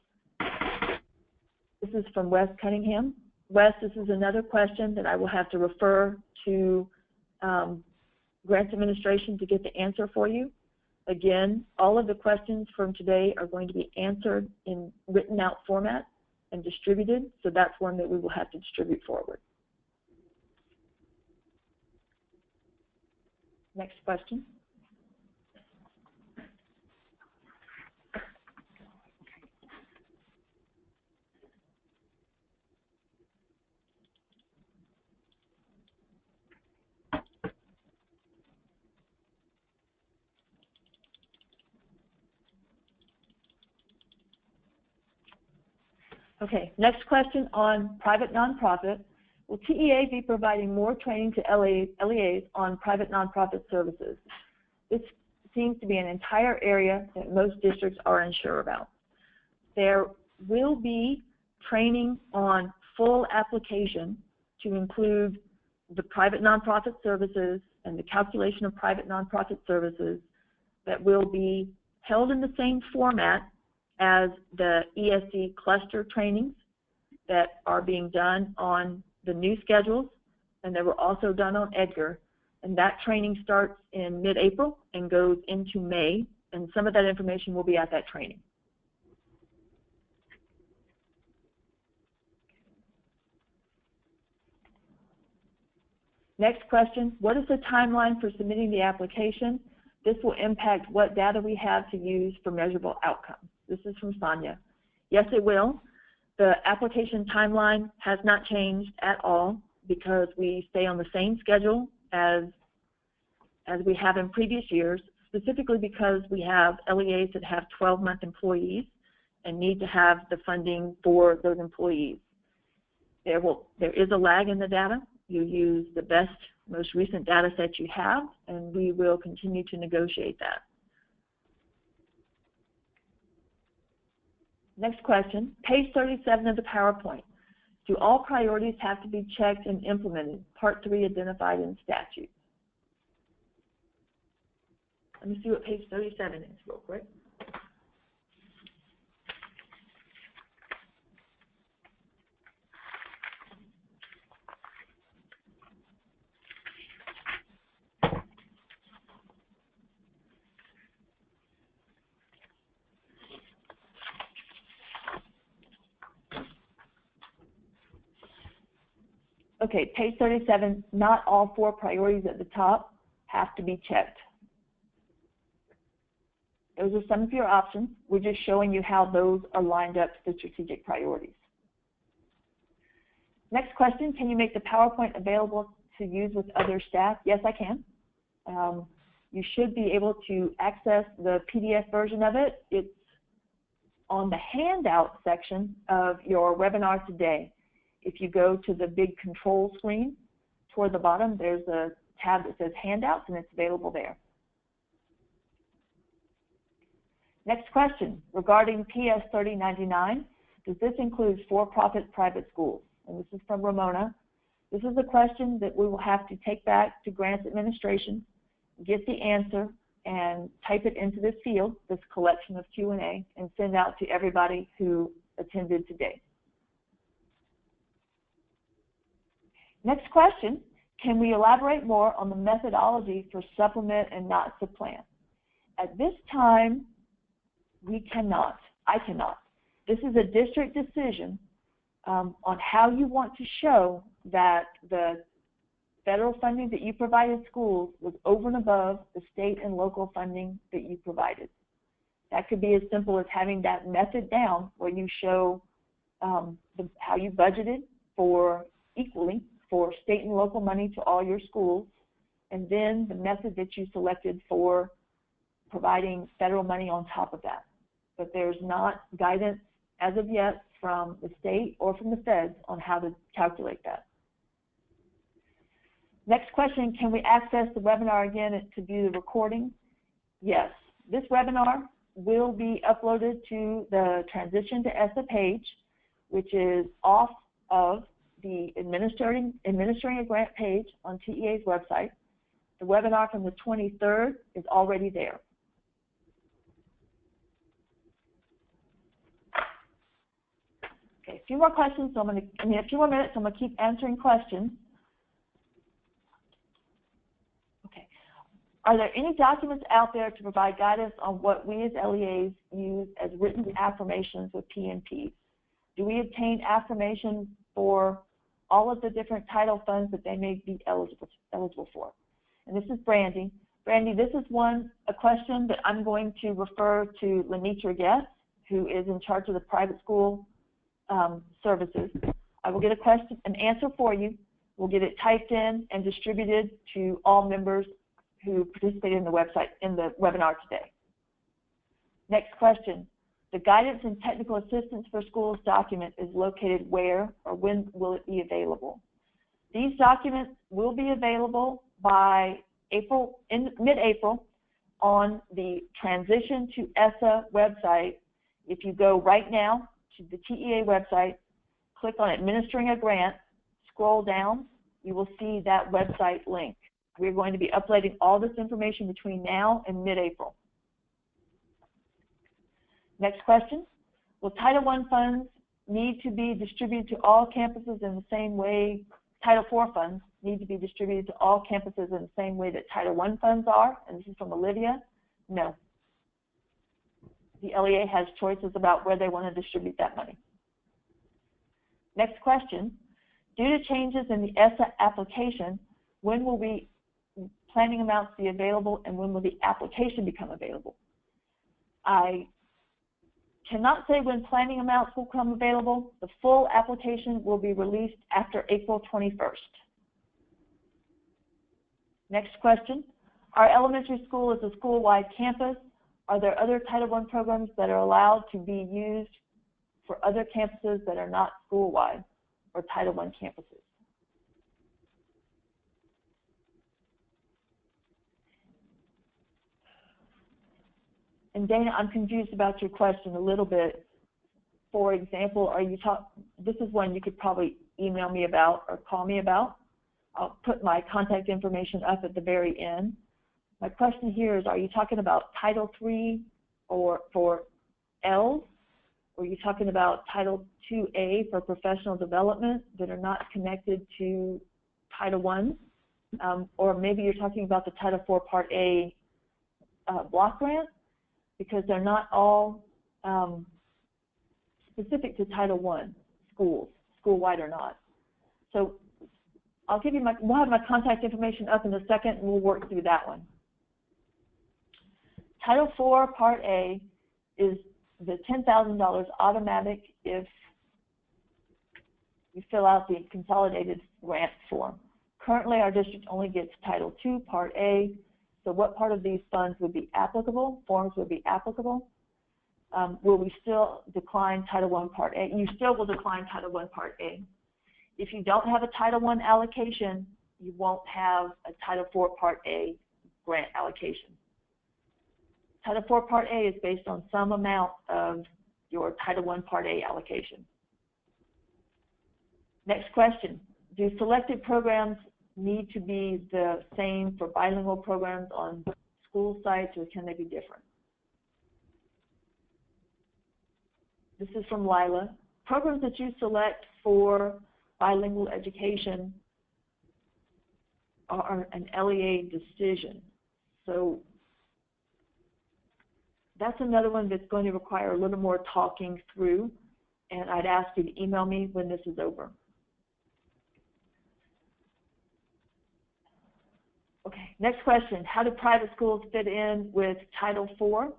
This is from Wes Cunningham. Wes, this is another question that I will have to refer to Grants Administration to get the answer for you. Again, all of the questions from today are going to be answered in written out format and distributed, so that's one that we will have to distribute forward. Next question. Okay, next question on private nonprofit. Will TEA be providing more training to LEAs on private nonprofit services? This seems to be an entire area that most districts are unsure about. There will be training on full application to include the private nonprofit services and the calculation of private nonprofit services that will be held in the same format as the ESSA cluster trainings that are being done on the new schedules, and they were also done on EDGAR. And that training starts in mid-April and goes into May, and some of that information will be at that training. Next question, what is the timeline for submitting the application? This will impact what data we have to use for measurable outcomes. This is from Sonia. Yes, it will. The application timeline has not changed at all because we stay on the same schedule as we have in previous years, specifically because we have LEAs that have 12-month employees and need to have the funding for those employees. There is a lag in the data. You use the best, most recent data set you have, and we will continue to negotiate that. Next question, page 37 of the PowerPoint. Do all priorities have to be checked and implemented? Part 3 identified in statute. Let me see what page 37 is real quick. Okay, page 37, not all 4 priorities at the top have to be checked. Those are some of your options. We're just showing you how those are lined up to the strategic priorities. Next question, can you make the PowerPoint available to use with other staff? Yes, I can. You should be able to access the PDF version of it. It's on the handout section of your webinar today. If you go to the big control screen toward the bottom, there's a tab that says handouts, and it's available there. Next question, regarding PS 3099, does this include for-profit private schools? And this is from Ramona. This is a question that we will have to take back to grants administration, get the answer, and type it into this field, this collection of Q&A, and send out to everybody who attended today. Next question, can we elaborate more on the methodology for supplement and not supplant? At this time, we cannot. I cannot. This is a district decision on how you want to show that the federal funding that you provided schools was over and above the state and local funding that you provided. That could be as simple as having that method down where you show how you budgeted for equally for state and local money to all your schools, and then the method that you selected for providing federal money on top of that. But there's not guidance as of yet from the state or from the feds on how to calculate that. Next question, can we access the webinar again to view the recording? Yes, this webinar will be uploaded to the Transition to ESSA page, which is off of the administering a grant page on TEA's website. The webinar from the 23rd is already there. Okay, a few more questions. So a few more minutes. I'm going to keep answering questions. Okay. Are there any documents out there to provide guidance on what we as LEAs use as written affirmations with PNPs? Do we obtain affirmation for all of the different title funds that they may be eligible for? And this is Brandy. Brandy, this is a question that I'm going to refer to Lenitra Guest, who is in charge of the private school services. I will get an answer for you. We'll get it typed in and distributed to all members who participated in the webinar today. Next question. The guidance and technical assistance for schools document is located where or when will it be available? These documents will be available by mid-April on the Transition to ESSA website. If you go right now to the TEA website, click on Administering a Grant, scroll down, you will see that website link. We're going to be uploading all this information between now and mid-April. Next question, will Title I funds need to be distributed to all campuses in the same way, Title IV funds need to be distributed to all campuses in the same way that Title I funds are? And this is from Olivia. No. The LEA has choices about where they want to distribute that money. Next question, due to changes in the ESSA application, when will planning amounts be available and when will the application become available? I cannot say when planning amounts will become available. The full application will be released after April 21st. Next question, our elementary school is a school-wide campus. Are there other Title I programs that are allowed to be used for other campuses that are not school-wide or Title I campuses? And Dana, I'm confused about your question a little bit. For example, this is one you could probably email me about or call me about. I'll put my contact information up at the very end. My question here is, are you talking about Title III or for L's? Or are you talking about Title IIA for professional development that are not connected to Title I? Or maybe you're talking about the Title IV Part A block grant, because they're not all specific to Title I schools, school-wide or not. So I'll give you we'll have my contact information up in a second, and we'll work through that one. Title IV Part A is the $10,000 automatic if you fill out the consolidated grant form. Currently, our district only gets Title II Part A. So what part of these funds would be applicable, forms would be applicable? will we still decline Title I Part A? You still will decline Title I Part A. If you don't have a Title I allocation, you won't have a Title IV Part A grant allocation. Title IV Part A is based on some amount of your Title I Part A allocation. Next question, do selected programs need to be the same for bilingual programs on school sites, or can they be different? This is from Lila. Programs that you select for bilingual education are an LEA decision. So that's another one that's going to require a little more talking through, and I'd ask you to email me when this is over. Okay, next question. How do private schools fit in with Title IV?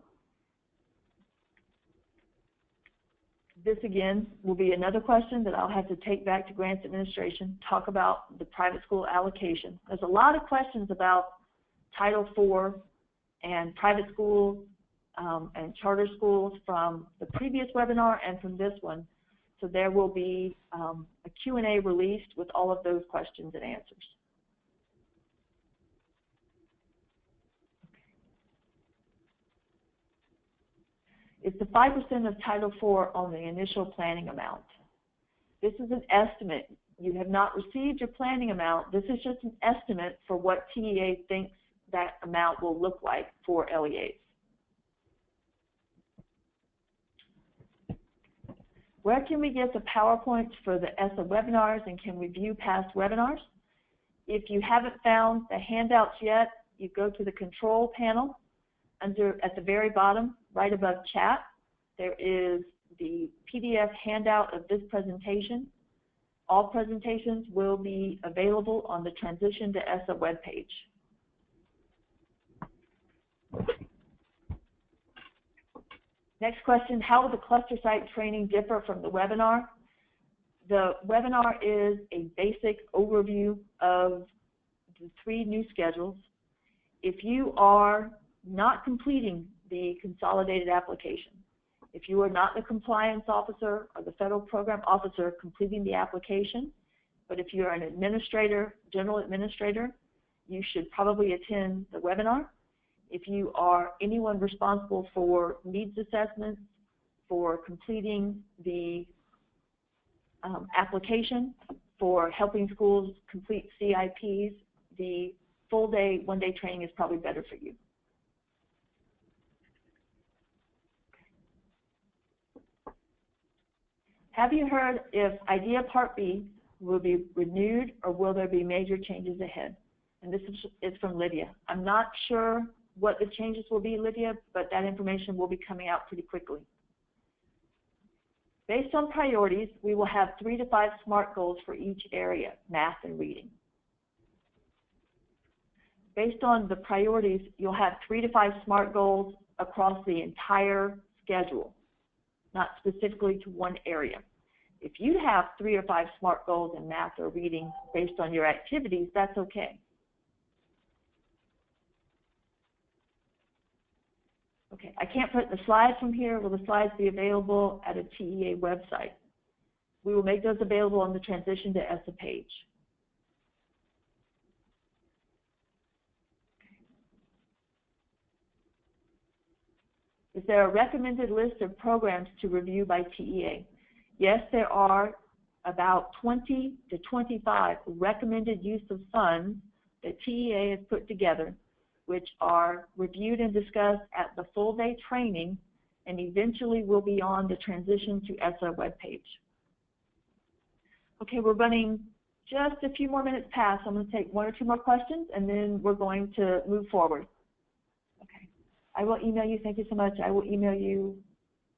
This, again, will be another question that I'll have to take back to Grants Administration, talk about the private school allocation. There's a lot of questions about Title IV and private schools and charter schools from the previous webinar and from this one. So there will be a Q&A released with all of those questions and answers. It's the 5% of Title IV on the initial planning amount. This is an estimate. You have not received your planning amount. This is just an estimate for what TEA thinks that amount will look like for LEAs. Where can we get the PowerPoints for the ESSA webinars, and can we view past webinars? If you haven't found the handouts yet, you go to the control panel. At the very bottom, right above chat, there is the PDF handout of this presentation. All presentations will be available on the Transition to ESSA webpage. Next question, how will the cluster site training differ from the webinar? The webinar is a basic overview of the 3 new schedules. If you are not completing the consolidated application, if you are not the compliance officer or the federal program officer completing the application, but if you are an administrator, general administrator, you should probably attend the webinar. If you are anyone responsible for needs assessments, for completing the application, for helping schools complete CIPs, the full day, one-day training is probably better for you. Have you heard if IDEA Part B will be renewed, or will there be major changes ahead? And this is from Lydia. I'm not sure what the changes will be, Lydia, but that information will be coming out pretty quickly. Based on priorities, we will have 3 to 5 SMART goals for each area, math and reading. Based on the priorities, you'll have 3 to 5 SMART goals across the entire schedule, not specifically to one area. If you have 3 or 5 SMART goals in math or reading based on your activities, that's okay. Okay, I can't put the slides from here. Will the slides be available at a TEA website? We will make those available on the Transition to ESSA page. Is there a recommended list of programs to review by TEA? Yes, there are about 20 to 25 recommended use of funds that TEA has put together, which are reviewed and discussed at the full day training and eventually will be on the Transition to ESSA webpage. Okay, we're running just a few more minutes past. I'm going to take 1 or 2 more questions and then we're going to move forward. Okay, I will email you. Thank you so much. I will email you.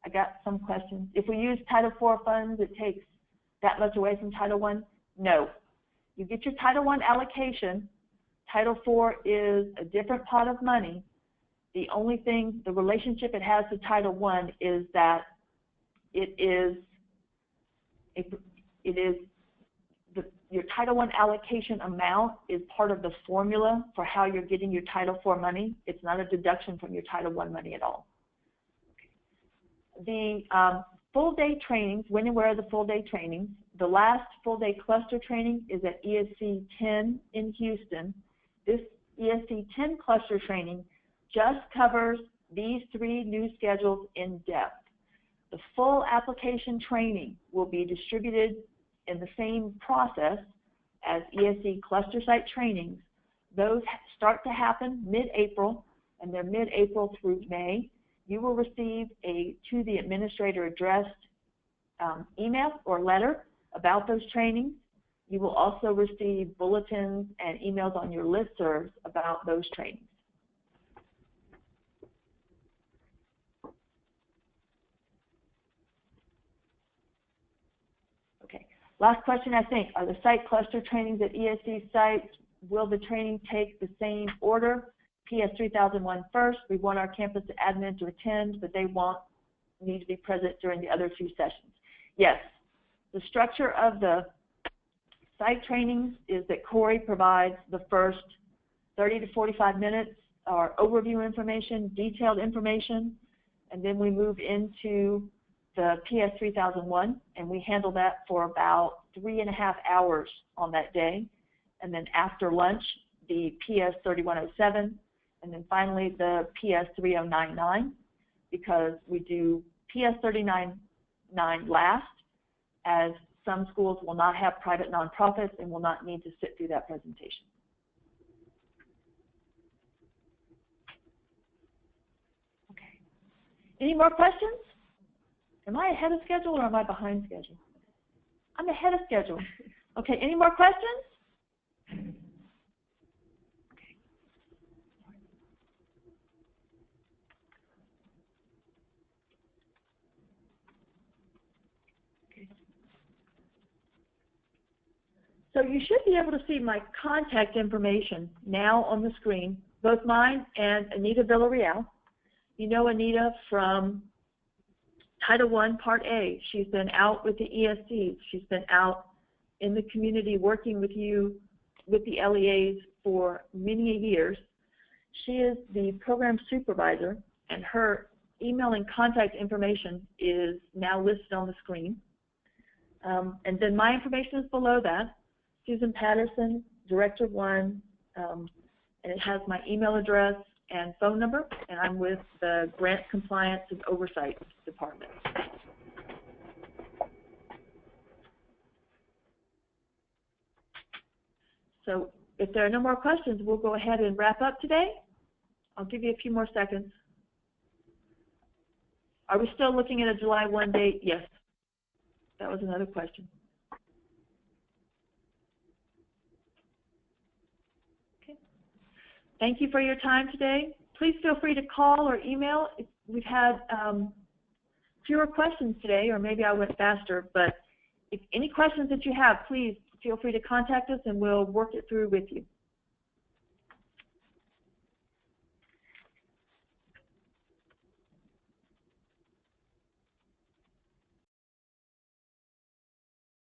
I got some questions. If we use Title IV funds, it takes that much away from Title I? No. You get your Title I allocation. Title IV is a different pot of money. The only thing, the relationship it has to Title I is that your Title I allocation amount is part of the formula for how you're getting your Title IV money. It's not a deduction from your Title I money at all. the full-day trainings, when and where are the full-day trainings? The last full-day cluster training is at ESC 10 in Houston. This ESC 10 cluster training just covers these 3 new schedules in depth. The full application training will be distributed in the same process as ESC cluster site trainings. Those start to happen mid-April, and they're mid-April through May. You will receive a to the administrator addressed email or letter about those trainings. You will also receive bulletins and emails on your listservs about those trainings. Okay, last question I think, are the site cluster trainings at ESC sites, will the training take the same order? PS 3001 first, we want our campus admin to attend, but they won't need to be present during the other 2 sessions. Yes, the structure of the site trainings is that Corey provides the first 30 to 45 minutes, our overview information, detailed information, and then we move into the PS 3001, and we handle that for about 3.5 hours on that day. And then after lunch, the PS 3107, and then finally the PS 3099, because we do PS 399 last, as some schools will not have private nonprofits and will not need to sit through that presentation. Okay. Any more questions? Am I ahead of schedule or am I behind schedule? I'm ahead of schedule. Okay, any more questions? So you should be able to see my contact information now on the screen, both mine and Anita Villarreal. You know Anita from Title I Part A. She's been out with the ESCs. She's been out in the community working with you with the LEAs for many years. She is the program supervisor, and her email and contact information is now listed on the screen. And then my information is below that. Susan Patterson, Director 1, and it has my email address and phone number, and I'm with the Grant Compliance and Oversight Department. So if there are no more questions, we'll go ahead and wrap up today. I'll give you a few more seconds. Are we still looking at a July 1 date? Yes. That was another question. Thank you for your time today. Please feel free to call or email. We've had fewer questions today, or maybe I went faster, but if any questions that you have, please feel free to contact us and we'll work it through with you.